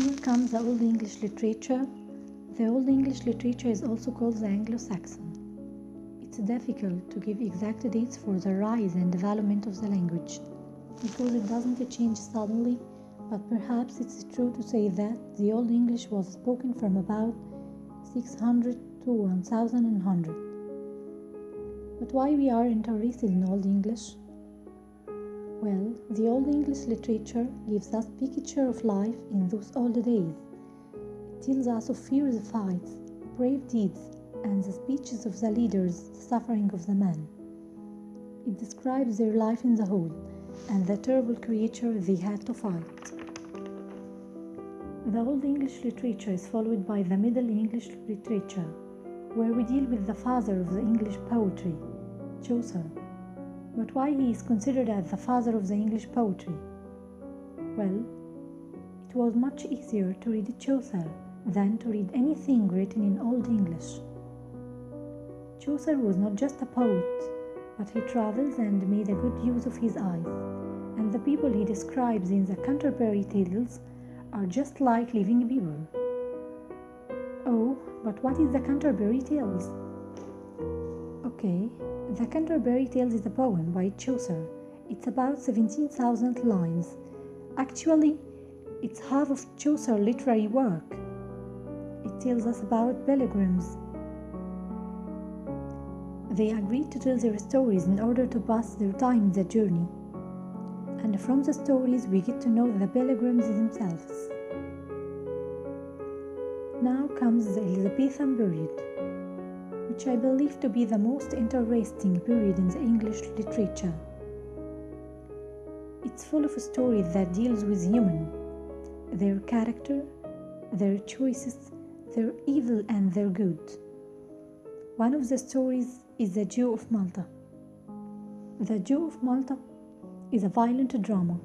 Here comes the Old English literature. The Old English literature is also called the Anglo-Saxon. It's difficult to give exact dates for the rise and development of the language, because it doesn't change suddenly, but perhaps it's true to say that the Old English was spoken from about 600 to 1100. But why we are interested in Old English? Well, the Old English literature gives us a picture of life in those old days. It tells us of fierce fights, brave deeds, and the speeches of the leaders, the suffering of the men. It describes their life in the whole, and the terrible creature they had to fight. The Old English literature is followed by the Middle English literature, where we deal with the father of the English poetry, Chaucer. But why he is considered as the father of the English poetry? Well, it was much easier to read Chaucer than to read anything written in Old English. Chaucer was not just a poet, but he travels and made a good use of his eyes, and the people he describes in the Canterbury Tales are just like living people. Oh, but what is the Canterbury Tales? Okay, the Canterbury Tales is a poem by Chaucer. It's about 17,000 lines. Actually, it's half of Chaucer's literary work. It tells us about pilgrims. They agreed to tell their stories in order to pass their time in the journey. And from the stories we get to know the pilgrims themselves. Now comes the Elizabethan period, which I believe to be the most interesting period in the English literature. It's full of stories that deals with human, their character, their choices, their evil and their good. One of the stories is The Jew of Malta. The Jew of Malta is a violent drama.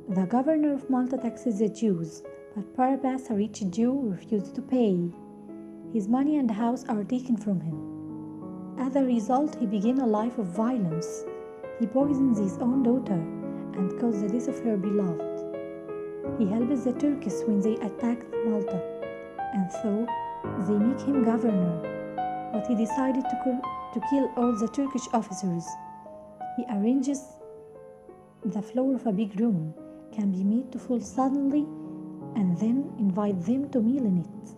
The governor of Malta taxes the Jews, but Barabbas, a rich Jew, refuses to pay. His money and house are taken from him. As a result, he begins a life of violence. He poisons his own daughter and causes the death of her beloved. He helps the Turks when they attack Malta, and so they make him governor. But he decided to kill all the Turkish officers. He arranges the floor of a big room can be made to fall suddenly and then invite them to meal in it.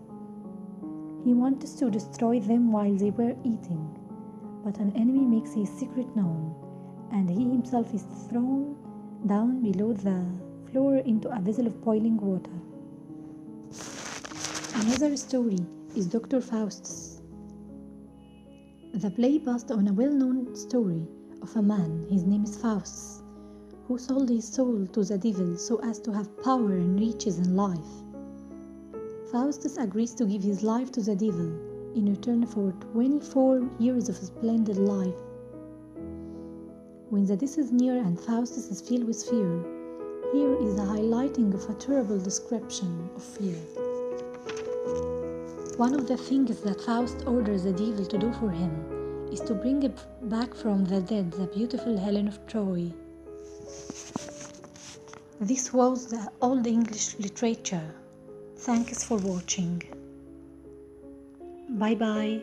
He wants to destroy them while they were eating, but an enemy makes his secret known, and he himself is thrown down below the floor into a vessel of boiling water. Another story is Dr. Faustus. The play based on a well-known story of a man, his name is Faustus, who sold his soul to the devil so as to have power and riches in life. Faustus agrees to give his life to the devil in return for 24 years of splendid life. When the death is near and Faustus is filled with fear, here is a highlighting of a terrible description of fear. One of the things that Faust orders the devil to do for him is to bring back from the dead the beautiful Helen of Troy. This was the Old English literature. Thanks for watching. Bye bye.